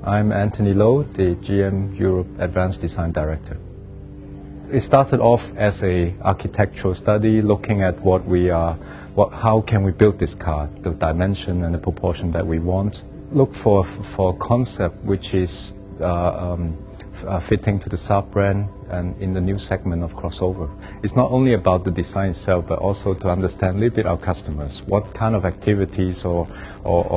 I'm Anthony Lowe, the GM Europe Advanced Design Director. It started off as a architectural study, looking at how can we build this car, the dimension and the proportion that we want. Look for a concept which is fitting to the Saab brand and in the new segment of crossover. It's not only about the design itself, but also to understand a little bit our customers. What kind of activities or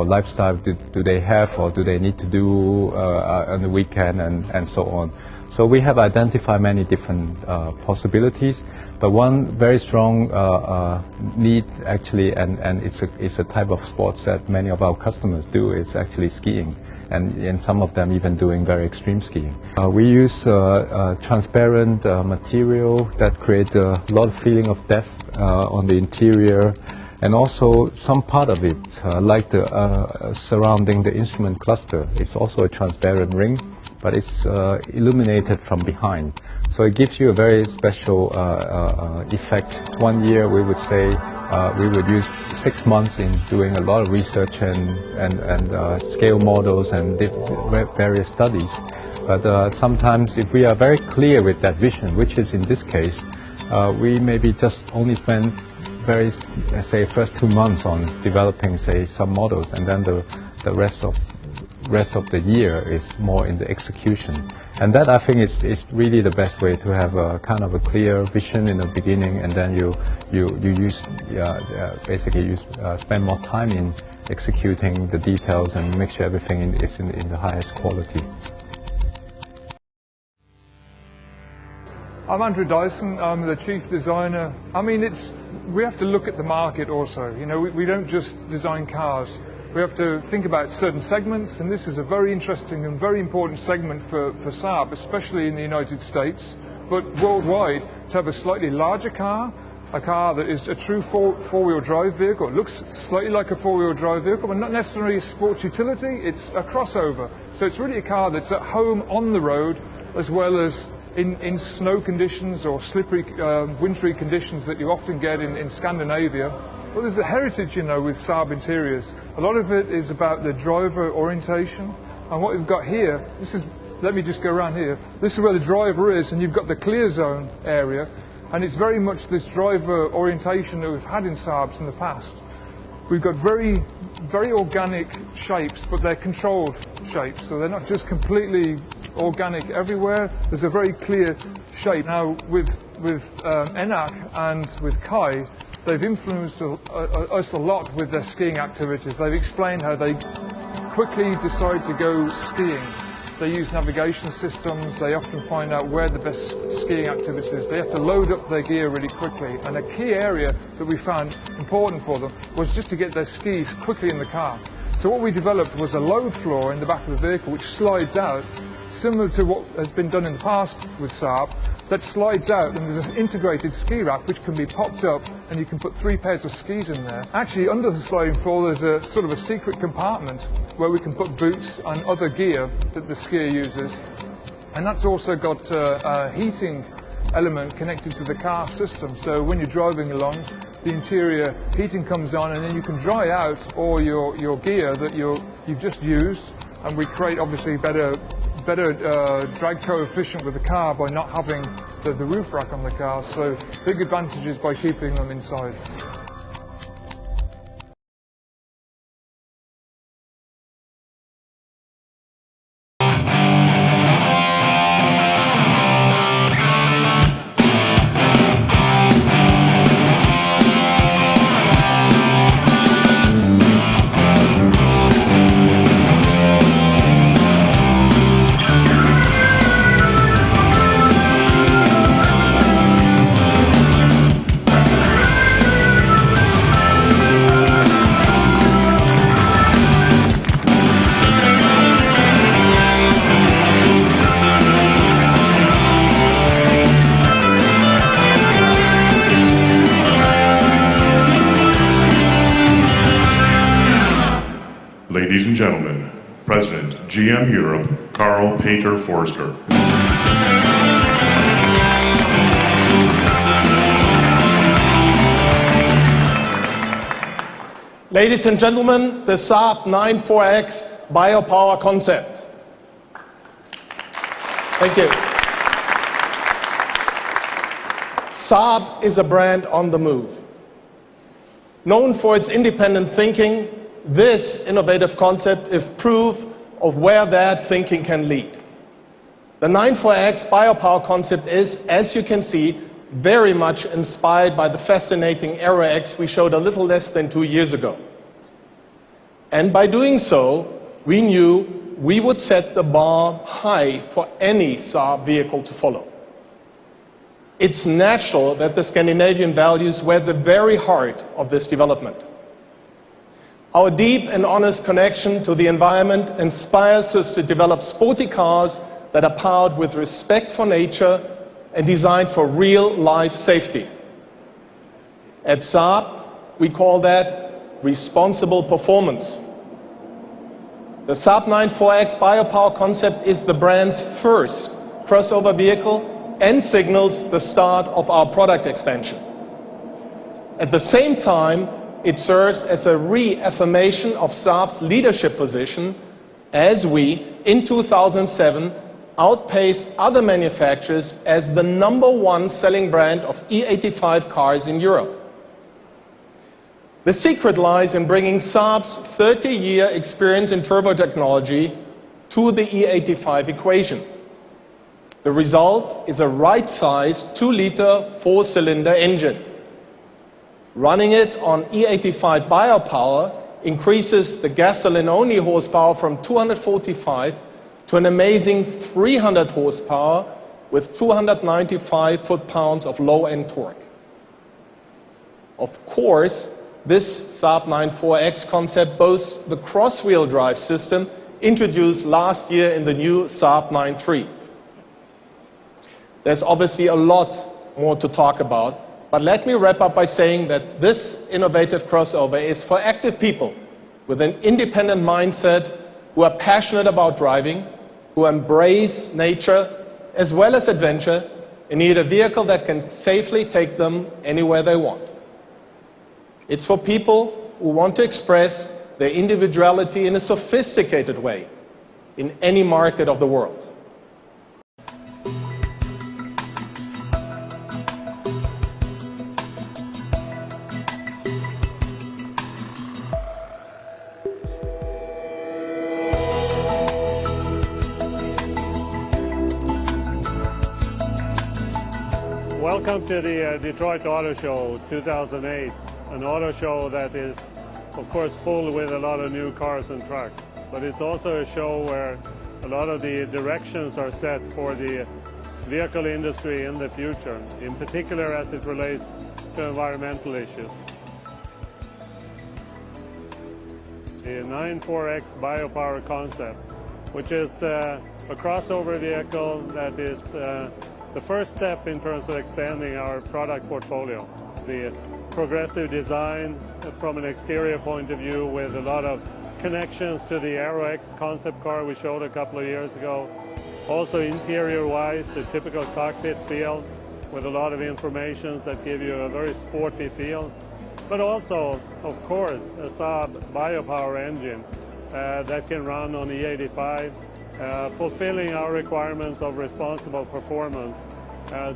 lifestyle do they have, or do they need to do on the weekend, and so on. So we have identified many different possibilities, but one very strong need actually, and it's a type of sports that many of our customers do, is actually skiing. And some of them even doing very extreme skiing. We use transparent material that creates a lot of feeling of depth on the interior, and also some part of it, like the surrounding the instrument cluster, is also a transparent ring, but it's illuminated from behind. So it gives you a very special effect. 1 year, we would say, we would use 6 months in doing a lot of research and scale models and various studies. But sometimes if we are very clear with that vision, which is in this case, we maybe just only spend first 2 months on developing, say, some models, and then the rest of the year is more in the execution. And that, I think, is really the best way to have a kind of a clear vision in the beginning, and then you spend more time in executing the details and make sure everything is in the highest quality. I'm Andrew Dyson. I'm the chief designer. I mean, we have to look at the market also. You know, we don't just design cars. We have to think about certain segments, and this is a very interesting and very important segment for Saab, especially in the United States, but worldwide, to have a slightly larger car, a car that is a true four-wheel drive vehicle. It looks slightly like a four-wheel drive vehicle, but not necessarily a sports utility. It's a crossover. So it's really a car that's at home on the road, as well as in snow conditions or slippery, wintry conditions that you often get in Scandinavia. Well, there's a heritage, you know, with Saab interiors. A lot of it is about the driver orientation. And what we've got here, let me just go around here. This is where the driver is, and you've got the clear zone area. And it's very much this driver orientation that we've had in Saabs in the past. We've got very, very organic shapes, but they're controlled shapes. So they're not just completely organic everywhere. There's a very clear shape. Now, with Enak and with Kai, they've influenced us a lot with their skiing activities. They've explained how they quickly decide to go skiing. They use navigation systems. They often find out where the best skiing activity is. They have to load up their gear really quickly. And a key area that we found important for them was just to get their skis quickly in the car. So what we developed was a load floor in the back of the vehicle which slides out, similar to what has been done in the past with Saab, that slides out, and there's an integrated ski rack which can be popped up, and you can put 3 pairs of skis in there. Actually, under the sliding floor there's a sort of a secret compartment where we can put boots and other gear that the skier uses, and that's also got a heating element connected to the car system. So when you're driving along, the interior heating comes on, and then you can dry out all your gear that you've just used, and we create obviously better drag coefficient with the car by not having the roof rack on the car. So big advantages by keeping them inside. Ladies and gentlemen, President, GM Europe, Karl Peter Forster. Ladies and gentlemen, the Saab 94X biopower concept. Thank you. Saab is a brand on the move. Known for its independent thinking, this innovative concept is proof of where that thinking can lead. The 94X biopower concept is, as you can see, very much inspired by the fascinating Aero X we showed a little less than 2 years ago. And by doing so, we knew we would set the bar high for any Saab vehicle to follow. It's natural that the Scandinavian values were at the very heart of this development. Our deep and honest connection to the environment inspires us to develop sporty cars that are powered with respect for nature and designed for real-life safety. At Saab, we call that responsible performance. The Saab 94X biopower concept is the brand's first crossover vehicle and signals the start of our product expansion. At the same time, it serves as a reaffirmation of Saab's leadership position as we, in 2007, outpaced other manufacturers as the #1 selling brand of E85 cars in Europe. The secret lies in bringing Saab's 30-year experience in turbo technology to the E85 equation. The result is a right-sized 2-liter 4-cylinder engine. Running it on E85 biopower increases the gasoline-only horsepower from 245 to an amazing 300 horsepower with 295 foot-pounds of low-end torque. Of course, this Saab 94X concept boasts the cross-wheel drive system introduced last year in the new Saab 93. There's obviously a lot more to talk about, but let me wrap up by saying that this innovative crossover is for active people with an independent mindset who are passionate about driving, who embrace nature as well as adventure, and need a vehicle that can safely take them anywhere they want. It's for people who want to express their individuality in a sophisticated way in any market of the world. Welcome to the Detroit Auto Show 2008, an auto show that is, of course, full with a lot of new cars and trucks. But it's also a show where a lot of the directions are set for the vehicle industry in the future, in particular as it relates to environmental issues. The 94X biopower concept, which is a crossover vehicle that is the first step in terms of expanding our product portfolio. The progressive design from an exterior point of view with a lot of connections to the Aero X concept car we showed a couple of years ago. Also interior-wise, the typical cockpit feel with a lot of information that give you a very sporty feel. But also, of course, a Saab biopower engine that can run on E85, fulfilling our requirements of responsible performance.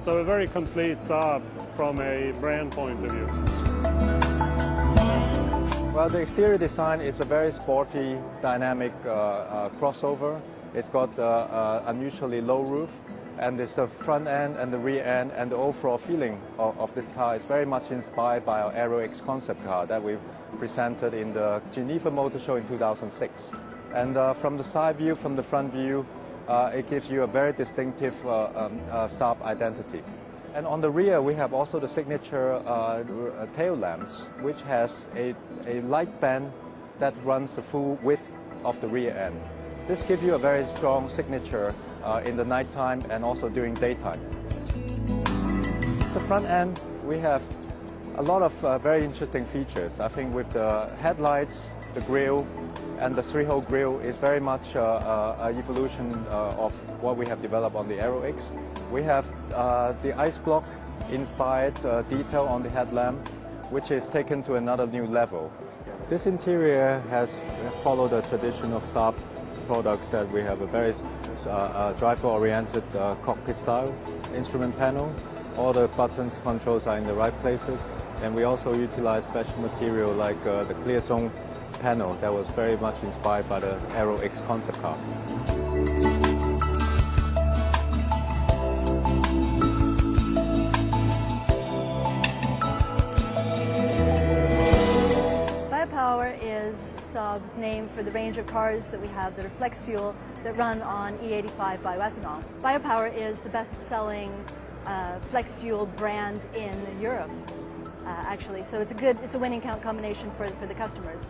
So a very complete Saab from a brand point of view. Well, the exterior design is a very sporty, dynamic crossover. It's got unusually low roof, and it's the front end and the rear end, and the overall feeling of this car is very much inspired by our Aero X concept car that we presented in the Geneva Motor Show in 2006. And from the side view, from the front view, it gives you a very distinctive Saab identity. And on the rear, we have also the signature tail lamps, which has a light band that runs the full width of the rear end. This gives you a very strong signature in the nighttime and also during daytime. The front end, we have a lot of very interesting features. I think with the headlights, the grille, and the 3-hole grille is very much an evolution of what we have developed on the Aero X. We have the ice block inspired detail on the headlamp, which is taken to another new level. This interior has followed the tradition of Saab products that we have a very driver-oriented cockpit style instrument panel. All the buttons, controls are in the right places, and we also utilize special material like the clear zone panel that was very much inspired by the Aero X concept car. Biopower is Saab's name for the range of cars that we have that are flex fuel that run on E85 bioethanol. Biopower is the best-selling flex fuel brand in Europe, actually. So it's a winning combination for the customers.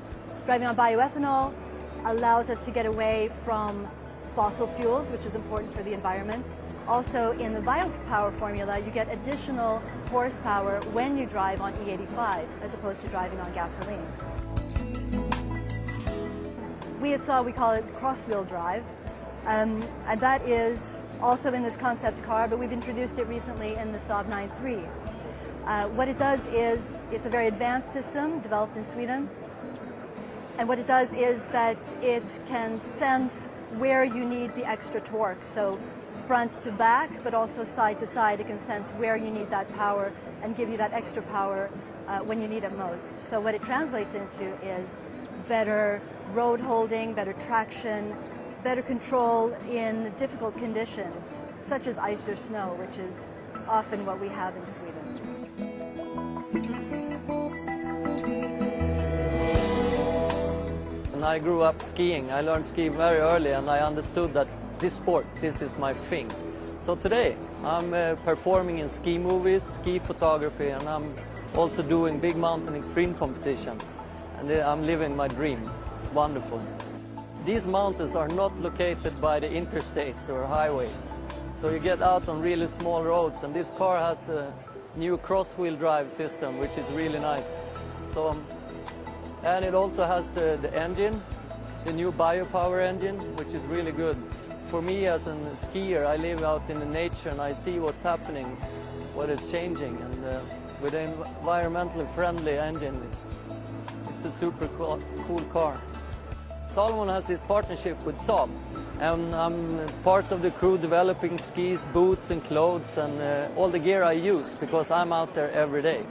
Driving on bioethanol allows us to get away from fossil fuels, which is important for the environment. Also, in the biopower formula, you get additional horsepower when you drive on E85 as opposed to driving on gasoline. We at Saab, we call it cross-wheel drive, and that is also in this concept car, but we've introduced it recently in the Saab 9-3. What it does is, it's a very advanced system developed in Sweden, and what it does is that it can sense where you need the extra torque. So front to back, but also side to side, it can sense where you need that power and give you that extra power when you need it most. So what it translates into is better road holding, better traction, better control in difficult conditions, such as ice or snow, which is often what we have in Sweden. When I grew up skiing, I learned skiing very early, and I understood that this is my thing. So today, I'm performing in ski movies, ski photography, and I'm also doing big mountain extreme competitions. And I'm living my dream. It's wonderful. These mountains are not located by the interstates or highways. So you get out on really small roads, and this car has the new cross-wheel drive system, which is really nice. So, and it also has the engine, the new biopower engine, which is really good. For me as a skier, I live out in the nature and I see what's happening, what is changing. And with an environmentally friendly engine, it's a super cool car. Salomon has this partnership with Saab, and I'm part of the crew developing skis, boots and clothes and all the gear I use because I'm out there every day.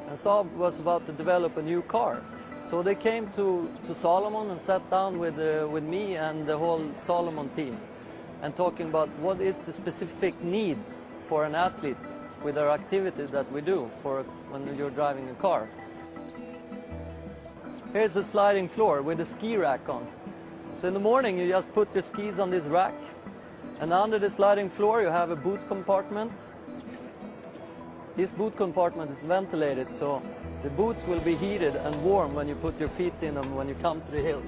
And Saab was about to develop a new car. So they came to Salomon and sat down with me and the whole Salomon team and talking about what is the specific needs for an athlete with our activities that we do for when you're driving a car. Here's a sliding floor with a ski rack on. So in the morning you just put your skis on this rack, and under the sliding floor you have a boot compartment. This boot compartment is ventilated, so the boots will be heated and warm when you put your feet in them when you come to the hill.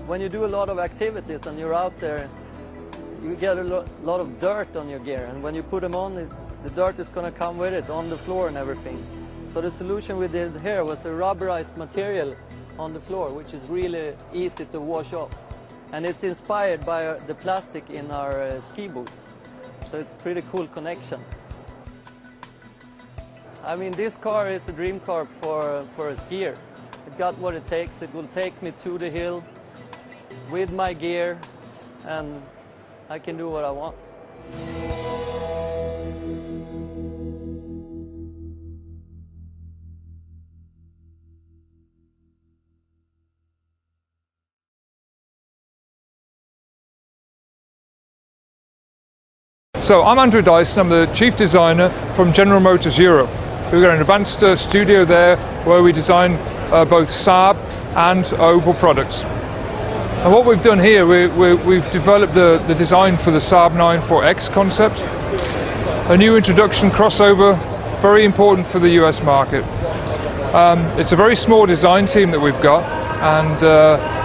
When you do a lot of activities and you're out there, you get a lot of dirt on your gear, and when you put them on, the dirt is going to come with it on the floor and everything. So the solution we did here was a rubberized material on the floor, which is really easy to wash off. And it's inspired by the plastic in our ski boots. So it's a pretty cool connection. I mean, this car is a dream car for a skier. It got what it takes. It will take me to the hill with my gear, and I can do what I want. So I'm Andrew Dice, I'm the Chief Designer from General Motors Europe. We've got an advanced studio there where we design both Saab and Opel products. And what we've done here, we've developed the design for the Saab 9-4X concept. A new introduction crossover, very important for the US market. It's a very small design team that we've got, and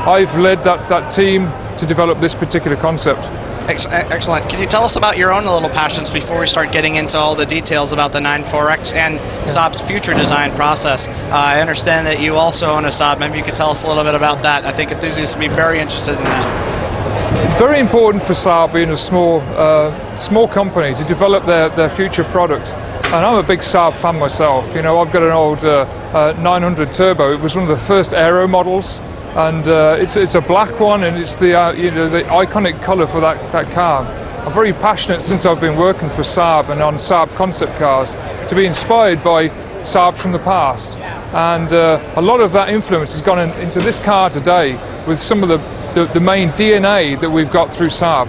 I've led that team to develop this particular concept. Excellent. Can you tell us about your own little passions before we start getting into all the details about the 9-4X and Saab's future design process? I understand that you also own a Saab. Maybe you could tell us a little bit about that. I think enthusiasts would be very interested in that. Very important for Saab, being a small company, to develop their future product. And I'm a big Saab fan myself. You know, I've got an old 900 Turbo. It was one of the first aero models and it's a black one, and it's the the iconic colour for that car. I'm very passionate since I've been working for Saab and on Saab concept cars to be inspired by Saab from the past, and a lot of that influence has gone into this car today with some of the main DNA that we've got through Saab.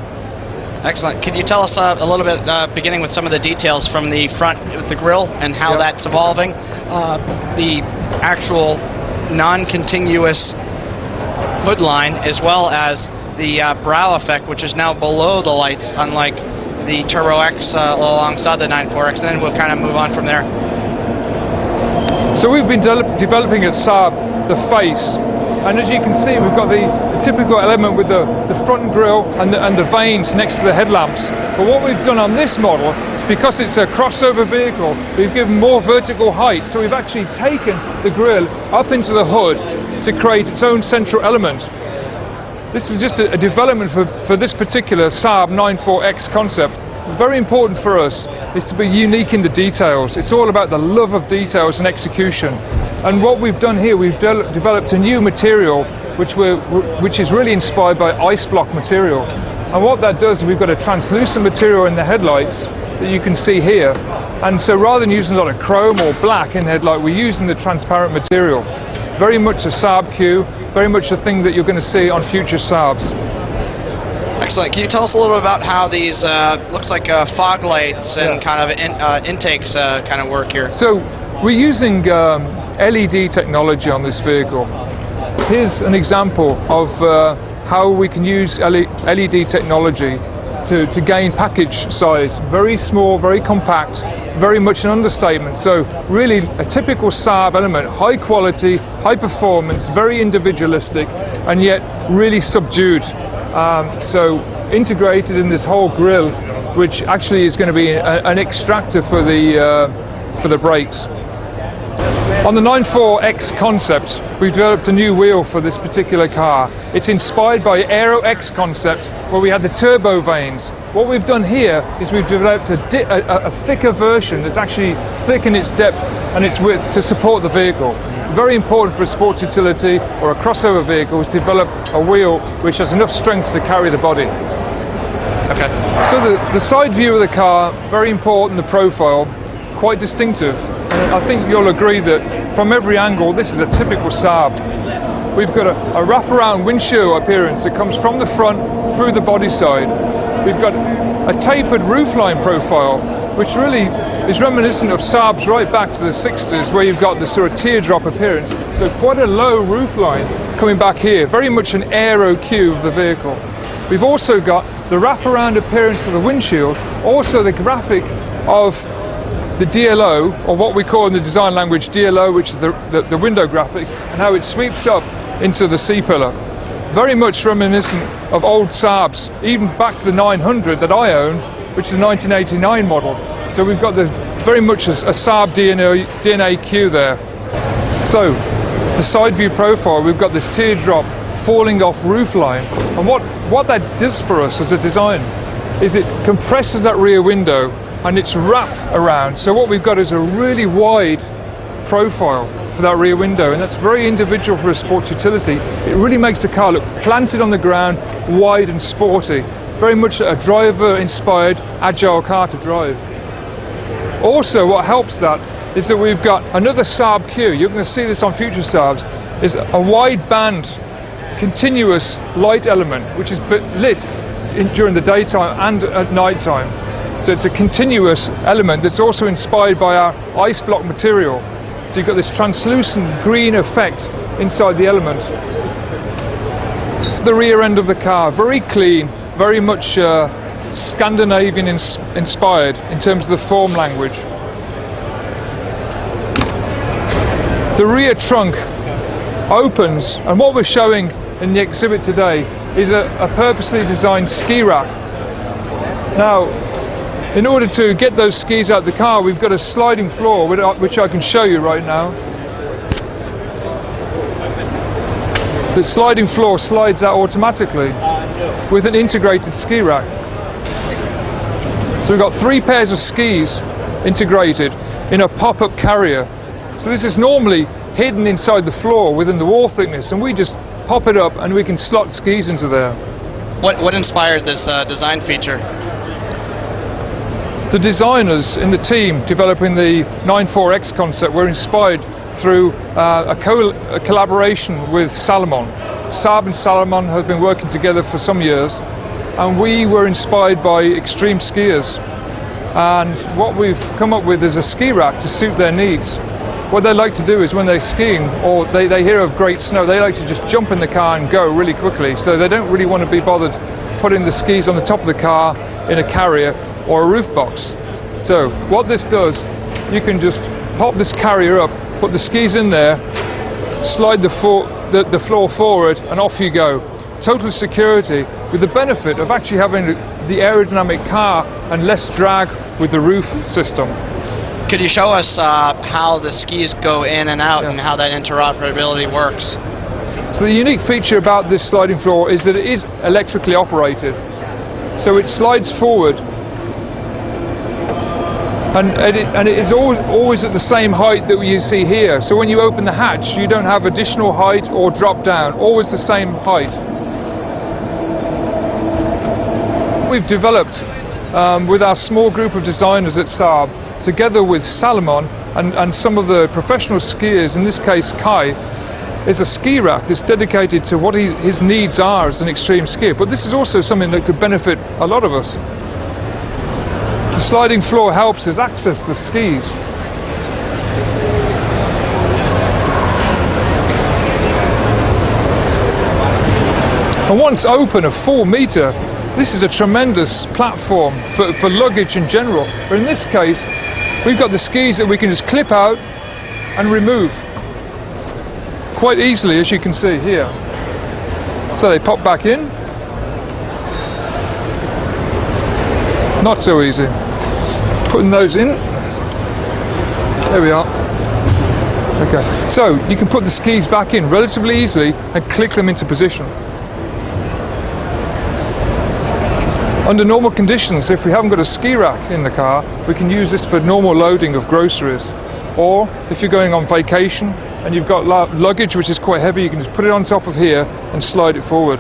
Excellent. Could you tell us a little bit, beginning with some of the details from the front with the grille and how that's evolving, the actual non-continuous hood line, as well as the brow effect, which is now below the lights, unlike the Turbo X alongside the 9.4X, and then we'll kind of move on from there. So we've been developing at Saab the face, and as you can see, we've got the typical element with the front grille and the vanes next to the headlamps. But what we've done on this model is, because it's a crossover vehicle, we've given more vertical height. So we've actually taken the grille up into the hood to create its own central element. This is just a development for this particular Saab 9.4X concept. Very important for us is to be unique in the details. It's all about the love of details and execution. And what we've done here, we've developed a new material which is really inspired by ice block material. And what that does, we've got a translucent material in the headlights that you can see here. And so rather than using a lot of chrome or black in the headlight, we're using the transparent material. Very much a Saab Q, very much a thing that you're going to see on future Saabs. Excellent. Can you tell us a little bit about how these looks like fog lights and kind of intakes kind of work here? So we're using LED technology on this vehicle. Here's an example of how we can use LED technology to gain package size. Very small, very compact, very much an understatement. So really a typical Saab element, high quality, high performance, very individualistic, and yet really subdued. So integrated in this whole grille, which actually is going to be an extractor for the brakes. On the 9.4X concept, we've developed a new wheel for this particular car. It's inspired by Aero X concept, where we had the turbo vanes. What we've done here is we've developed a thicker version that's actually thick in its depth and its width to support the vehicle. Very important for a sports utility or a crossover vehicle is to develop a wheel which has enough strength to carry the body. Okay. So the side view of the car, very important, the profile, quite distinctive. And I think you'll agree that from every angle, this is a typical Saab. We've got a wraparound windshield appearance that comes from the front through the body side. We've got a tapered roofline profile, which really is reminiscent of Saabs right back to the 60s, where you've got the sort of teardrop appearance. So quite a low roofline coming back here, very much an aero Q of the vehicle. We've also got the wraparound appearance of the windshield, also the graphic of the DLO, or what we call in the design language DLO, which is the window graphic, and how it sweeps up into the C-pillar. Very much reminiscent of old Saabs, even back to the 900 that I own, which is a 1989 model. So we've got very much a Saab DNA Q there. So the side view profile, we've got this teardrop falling off roofline, and what that does for us as a design is it compresses that rear window and it's wrap around. So what we've got is a really wide profile for that rear window, and that's very individual for a sports utility. It really makes the car look planted on the ground, wide and sporty. Very much a driver-inspired, agile car to drive. Also, what helps that is that we've got another Saab Q. You're going to see this on future Saabs. Is a wide band, continuous light element, which is lit during the daytime and at night time. So it's a continuous element that's also inspired by our ice block material. So you've got this translucent green effect inside the element. The rear end of the car, very clean, very much Scandinavian inspired in terms of the form language. The rear trunk opens, and what we're showing in the exhibit today is a purposely designed ski rack. Now, in order to get those skis out of the car, we've got a sliding floor, which I can show you right now. The sliding floor slides out automatically with an integrated ski rack. So we've got 3 pairs of skis integrated in a pop-up carrier. So this is normally hidden inside the floor within the wall thickness, and we just pop it up, and we can slot skis into there. What inspired this design feature? The designers in the team developing the 94X concept were inspired through a collaboration with Salomon. Saab and Salomon have been working together for some years, and we were inspired by extreme skiers. And what we've come up with is a ski rack to suit their needs. What they like to do is when they're skiing or they hear of great snow, they like to just jump in the car and go really quickly. So they don't really want to be bothered putting the skis on the top of the car in a carrier or a roof box. So what this does, you can just pop this carrier up, put the skis in there, slide the floor forward, and off you go. Total security, with the benefit of actually having the aerodynamic car and less drag with the roof system. Could you show us how the skis go in and out and how that interoperability works? So the unique feature about this sliding floor is that it is electrically operated. So it slides forward, and it is always at the same height that you see here. So when you open the hatch, you don't have additional height or drop down, always the same height. We've developed with our small group of designers at Saab, together with Salomon and some of the professional skiers, in this case Kai, is a ski rack that's dedicated to what his needs are as an extreme skier. But this is also something that could benefit a lot of us. The sliding floor helps us access the skis. And once open, a 4 meter, this is a tremendous platform for luggage in general. But in this case, we've got the skis that we can just clip out and remove quite easily, as you can see here. So they pop back in. Not so easy. Putting those in. There we are. Okay, so you can put the skis back in relatively easily and click them into position. Under normal conditions, if we haven't got a ski rack in the car, we can use this for normal loading of groceries. Or if you're going on vacation and you've got luggage which is quite heavy, you can just put it on top of here and slide it forward.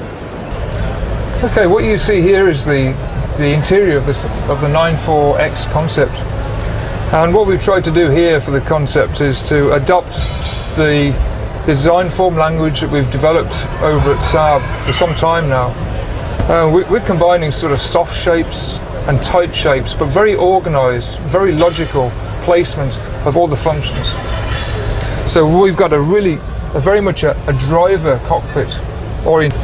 Okay, what you see here is the interior of the 94X concept. And what we've tried to do here for the concept is to adopt the design form language that we've developed over at Saab for some time now. We're combining sort of soft shapes and tight shapes, but very organized, very logical placement of all the functions. So we've got very much a driver cockpit oriented.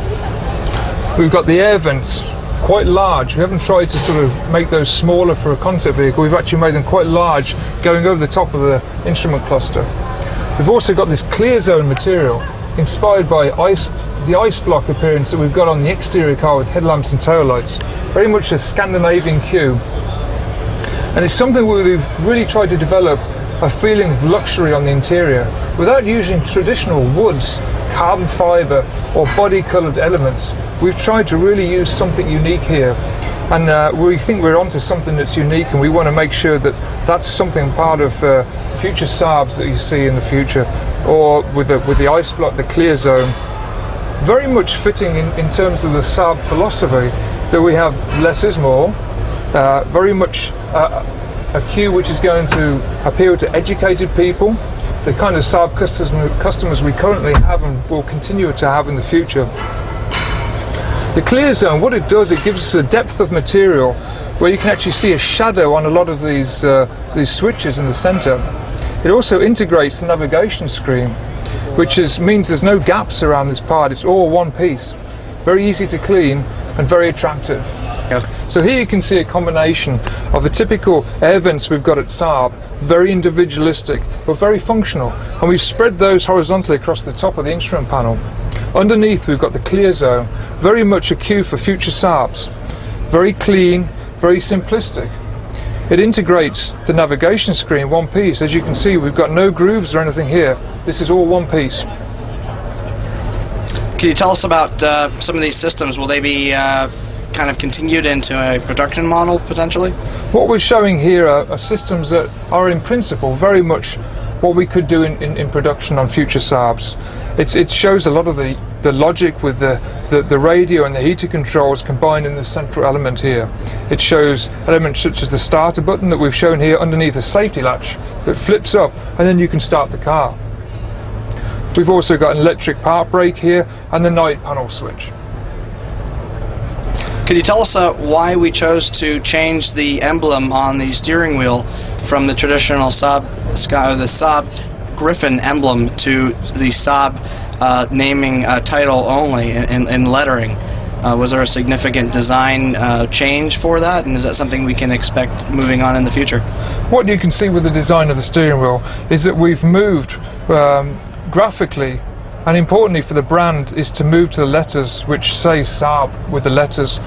We've got the air vents quite large. We haven't tried to sort of make those smaller for a concept vehicle. We've actually made them quite large, going over the top of the instrument cluster. We've also got this clear zone material inspired by the ice block appearance that we've got on the exterior car with headlamps and tail lights. Very much a Scandinavian cube. And it's something where we've really tried to develop a feeling of luxury on the interior without using traditional woods, carbon fiber or body coloured elements. We've tried to really use something unique here, and we think we're onto something that's unique, and we want to make sure that that's something part of future Saabs that you see in the future, or with the ice block, the clear zone. Very much fitting in terms of the Saab philosophy that we have less is more, very much a cue which is going to appeal to educated people, the kind of Saab customers we currently have and will continue to have in the future. The clear zone, what it does, it gives us a depth of material where you can actually see a shadow on a lot of these switches in the center. It also integrates the navigation screen, which means there's no gaps around this part. It's all one piece. Very easy to clean and very attractive. Yep. So here you can see a combination of the typical air vents we've got at Saab, very individualistic but very functional, and we've spread those horizontally across the top of the instrument panel. Underneath we've got the clear zone, very much a cue for future Saabs. Very clean, very simplistic. It integrates the navigation screen one piece. As you can see, we've got no grooves or anything here. This is all one piece. Can you tell us about some of these systems? Will they be kind of continued into a production model potentially? What we're showing here are systems that are in principle very much what we could do in production on future Saabs. It shows a lot of the logic with the radio and the heater controls combined in the central element here. It shows elements such as the starter button that we've shown here underneath a safety latch that flips up, and then you can start the car. We've also got an electric park brake here and the night panel switch. Could you tell us why we chose to change the emblem on the steering wheel from the traditional Saab Griffin emblem to the Saab naming title only in lettering? Was there a significant design change for that, and is that something we can expect moving on in the future? What you can see with the design of the steering wheel is that we've moved graphically, and importantly for the brand is to move to the letters which say Saab with the letters.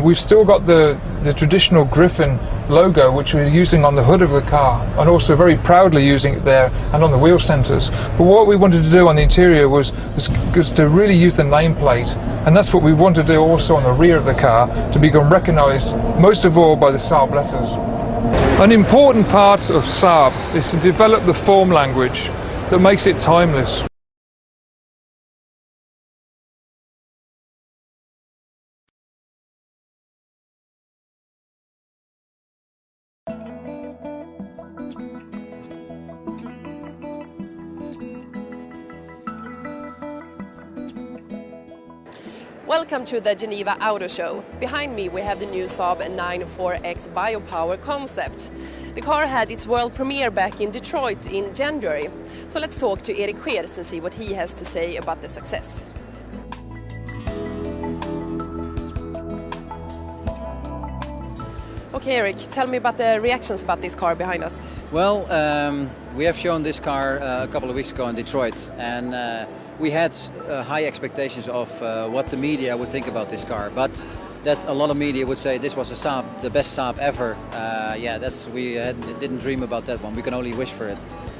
We've still got the traditional Griffin logo which we're using on the hood of the car, and also very proudly using it there and on the wheel centers. But what we wanted to do on the interior was to really use the nameplate, and that's what we want to do also on the rear of the car, to become recognized most of all by the Saab letters. An important part of Saab is to develop the form language that makes it timeless. Welcome to the Geneva Auto Show. Behind me we have the new Saab 94X Biopower concept. The car had its world premiere back in Detroit in January. So let's talk to Erik Geers and see what he has to say about the success. Okay, Erik, tell me about the reactions about this car behind us. Well, we have shown this car a couple of weeks ago in Detroit, and we had high expectations of what the media would think about this car, but that a lot of media would say this was a Saab, the best Saab ever. We didn't dream about that one. We can only wish for it.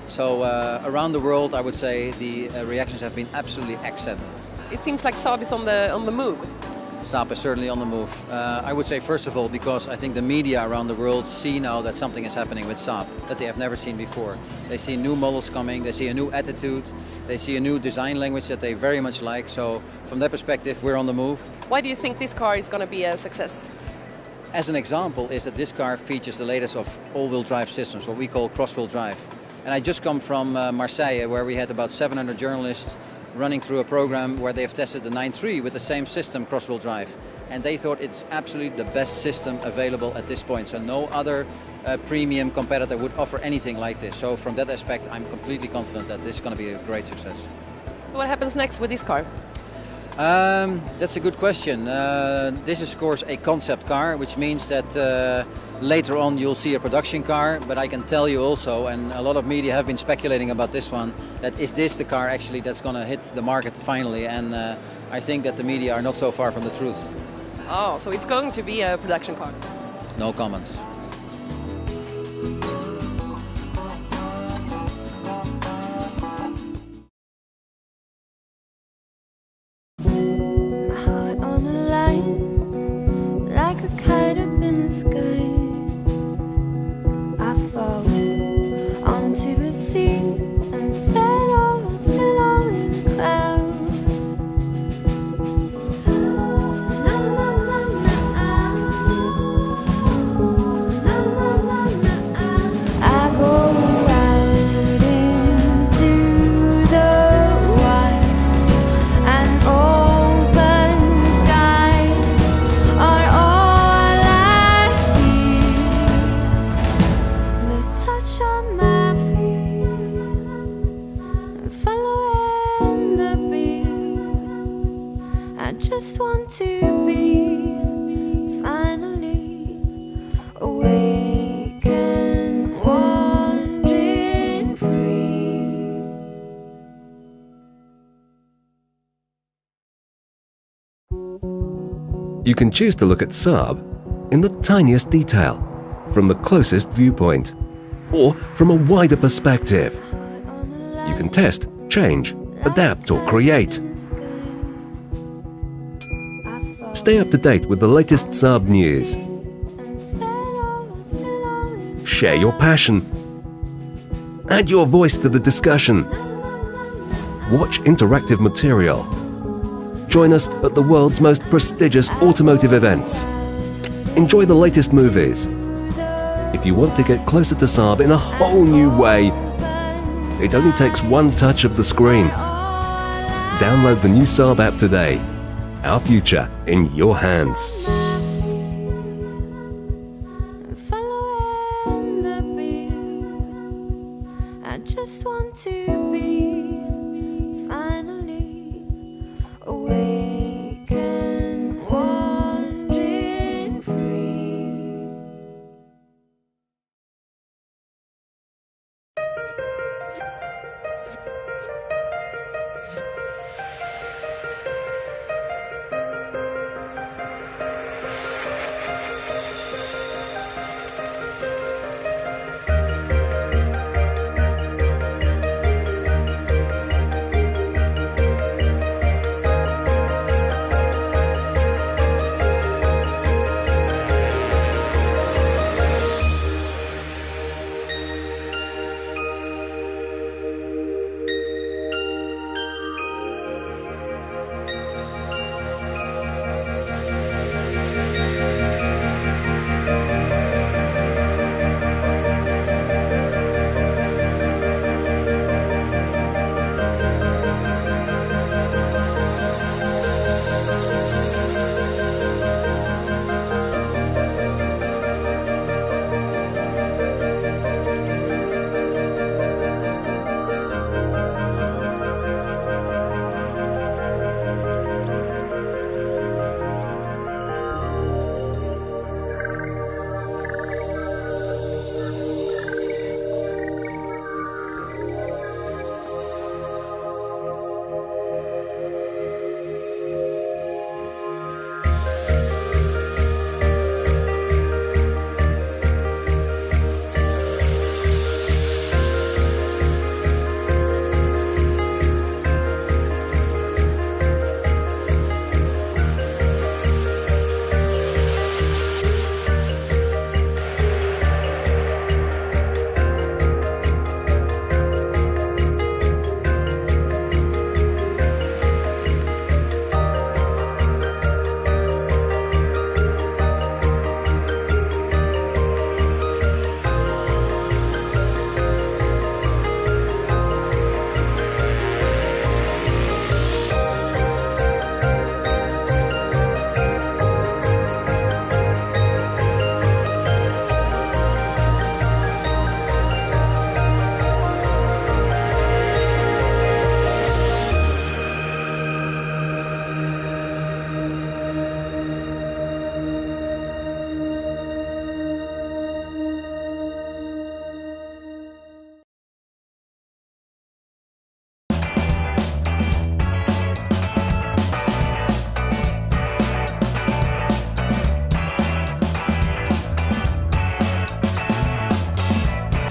So around the world, I would say the reactions have been absolutely excellent. It seems like Saab is on the move. Saab is certainly on the move. I would say first of all because I think the media around the world see now that something is happening with Saab that they have never seen before. They see new models coming, they see a new attitude, they see a new design language that they very much like. So from that perspective, we're on the move. Why do you think this car is going to be a success? As an example is that this car features the latest of all-wheel drive systems, what we call cross-wheel drive. And I just come from Marseille, where we had about 700 journalists running through a program where they have tested the 9.3 with the same system, cross-wheel drive. And they thought it's absolutely the best system available at this point. So no other premium competitor would offer anything like this. So from that aspect, I'm completely confident that this is going to be a great success. So what happens next with this car? That's a good question. This is of course a concept car, which means that later on you'll see a production car, but I can tell you also, and a lot of media have been speculating about this one, that is this the car actually that's going to hit the market finally, and I think that the media are not so far from the truth. Oh, so it's going to be a production car? No comments. You can choose to look at Saab in the tiniest detail, from the closest viewpoint, or from a wider perspective. You can test, change, adapt or create. Stay up to date with the latest Saab news. Share your passion Add your voice to the discussion. Watch interactive material. Join us at the world's most prestigious automotive events. Enjoy the latest movies. If you want to get closer to Saab in a whole new way, it only takes one touch of the screen. Download the new Saab app today. Our future in your hands. I just want to be finally awake and wandering free.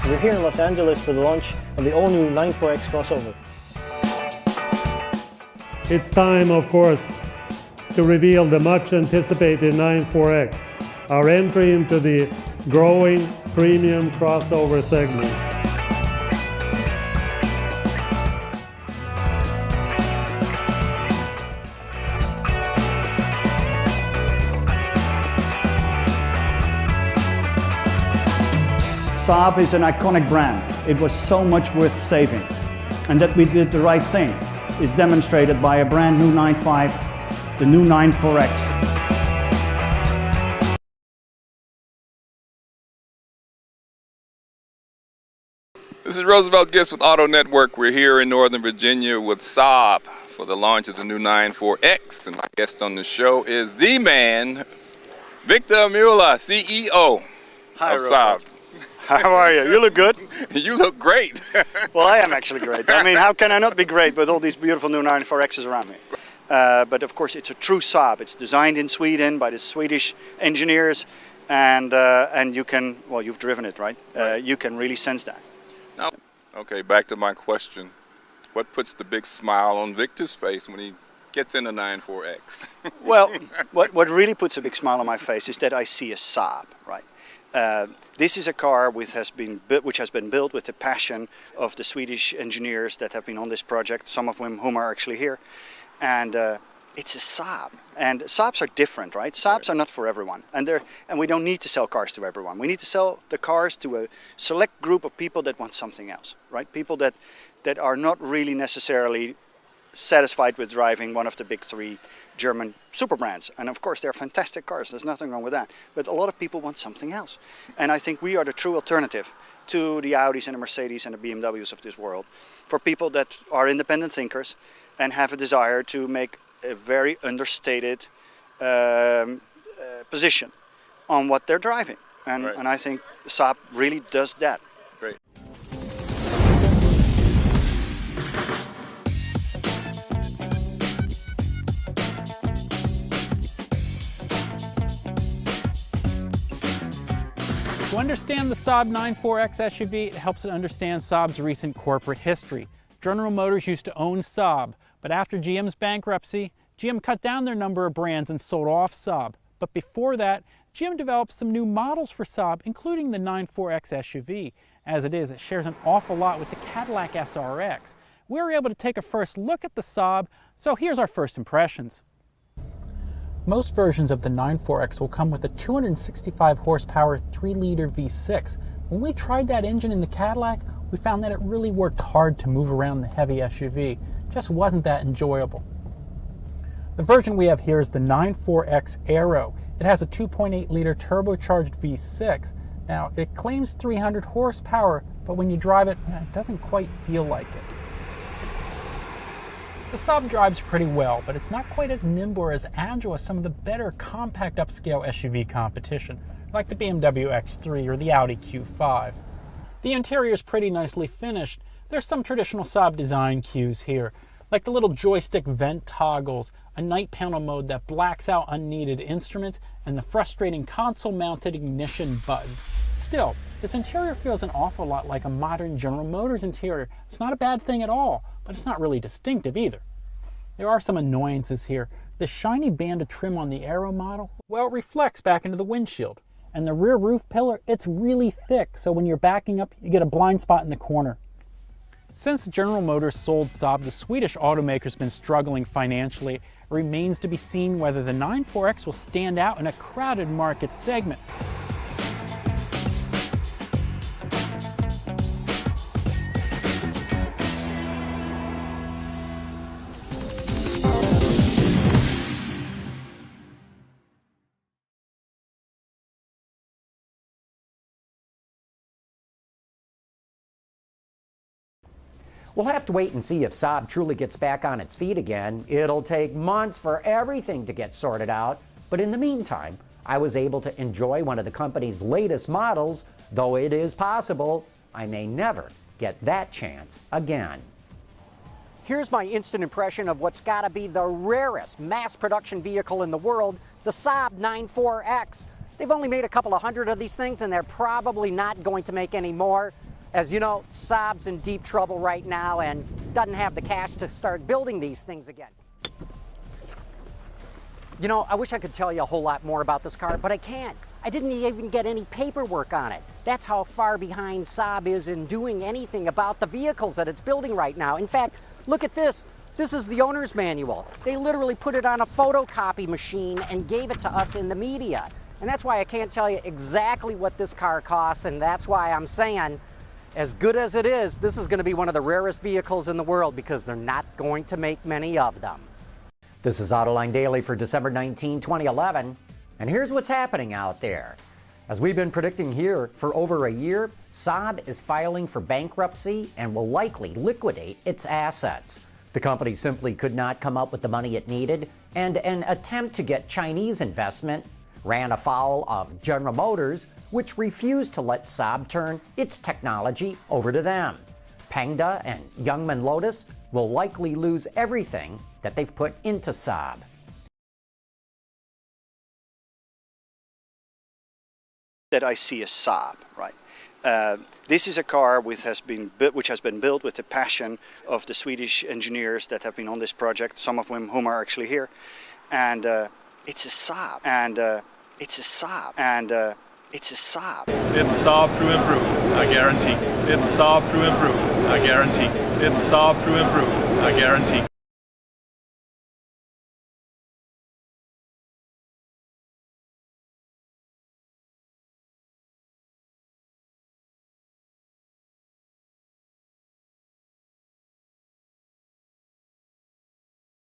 We're here in Los Angeles for the launch of the all-new 94X crossover. It's time, of course, to reveal the much anticipated 94X, our entry into the growing premium crossover segment. Saab is an iconic brand. It was so much worth saving. And that we did the right thing is demonstrated by a brand new 95, the new 94X. This is Roosevelt Gist with Auto Network. We're here in Northern Virginia with Saab for the launch of the new 94X. And my guest on the show is the man, Victor Manuela, CEO of Saab. How are you? You look good. You look great. Well, I am actually great. I mean, how can I not be great with all these beautiful new 94Xs around me? But of course, it's a true Saab. It's designed in Sweden by the Swedish engineers, and you can, well, you've driven it, right? You can really sense that. Now, okay, back to my question. What puts the big smile on Victor's face when he gets in a 94X? Well, what really puts a big smile on my face is that I see a Saab, right? This is a car which has been built with the passion of the Swedish engineers that have been on this project, some of whom are actually here. And it's a Saab. And Saabs are different, right? Saabs are not for everyone. And we don't need to sell cars to everyone. We need to sell the cars to a select group of people that want something else, right? People that are not really necessarily satisfied with driving one of the big three German super brands. And of course, they're fantastic cars. There's nothing wrong with that. But a lot of people want something else. And I think we are the true alternative to the Audis and the Mercedes and the BMWs of this world for people that are independent thinkers and have a desire to make a very understated position on what they're driving. And I think Saab really does that. Great. To understand the Saab 9.4X SUV, it helps to understand Saab's recent corporate history. General Motors used to own Saab, but after GM's bankruptcy, GM cut down their number of brands and sold off Saab. But before that, GM developed some new models for Saab, including the 9.4X SUV. As it is, it shares an awful lot with the Cadillac SRX. We were able to take a first look at the Saab, so here's our first impressions. Most versions of the 9.4X will come with a 265 horsepower 3-liter V6. When we tried that engine in the Cadillac, we found that it really worked hard to move around the heavy SUV. It just wasn't that enjoyable. The version we have here is the 9.4X Aero. It has a 2.8-liter turbocharged V6. Now, it claims 300 horsepower, but when you drive it, it doesn't quite feel like it. The Saab drives pretty well, but it's not quite as nimble or as agile as some of the better compact upscale SUV competition, like the BMW X3 or the Audi Q5. The interior is pretty nicely finished. There's some traditional Saab design cues here, like the little joystick vent toggles, a night panel mode that blacks out unneeded instruments, and the frustrating console-mounted ignition button. Still, this interior feels an awful lot like a modern General Motors interior. It's not a bad thing at all, but it's not really distinctive either. There are some annoyances here. The shiny band of trim on the Aero model, well, it reflects back into the windshield. And the rear roof pillar, it's really thick, so when you're backing up, you get a blind spot in the corner. Since General Motors sold Saab, the Swedish automaker's been struggling financially. It remains to be seen whether the 9.4X will stand out in a crowded market segment. We'll have to wait and see if Saab truly gets back on its feet again. It'll take months for everything to get sorted out. But in the meantime, I was able to enjoy one of the company's latest models, though it is possible I may never get that chance again. Here's my instant impression of what's got to be the rarest mass production vehicle in the world, the Saab 9.4X. They've only made a couple of hundred of these things, and they're probably not going to make any more. As you know, Saab's in deep trouble right now and doesn't have the cash to start building these things again. You know, I wish I could tell you a whole lot more about this car, but I can't. I didn't even get any paperwork on it. That's how far behind Saab is in doing anything about the vehicles that it's building right now. In fact, look at this. This is the owner's manual. They literally put it on a photocopy machine and gave it to us in the media. And that's why I can't tell you exactly what this car costs, and that's why I'm saying, as good as it is, this is going to be one of the rarest vehicles in the world because they're not going to make many of them. This is Autoline Daily for December 19, 2011, and here's what's happening out there. As we've been predicting here for over a year, Saab is filing for bankruptcy and will likely liquidate its assets. The company simply could not come up with the money it needed, and an attempt to get Chinese investment ran afoul of General Motors, which refused to let Saab turn its technology over to them. Pengda and Youngman Lotus will likely lose everything that they've put into Saab. That I see as Saab, right? This is a car which has been built with the passion of the Swedish engineers that have been on this project, some of whom are actually here. And it's a Saab. And It's a Saab. It's Saab through and through, I guarantee. It's Saab through and through, I guarantee. It's Saab through and through, I guarantee.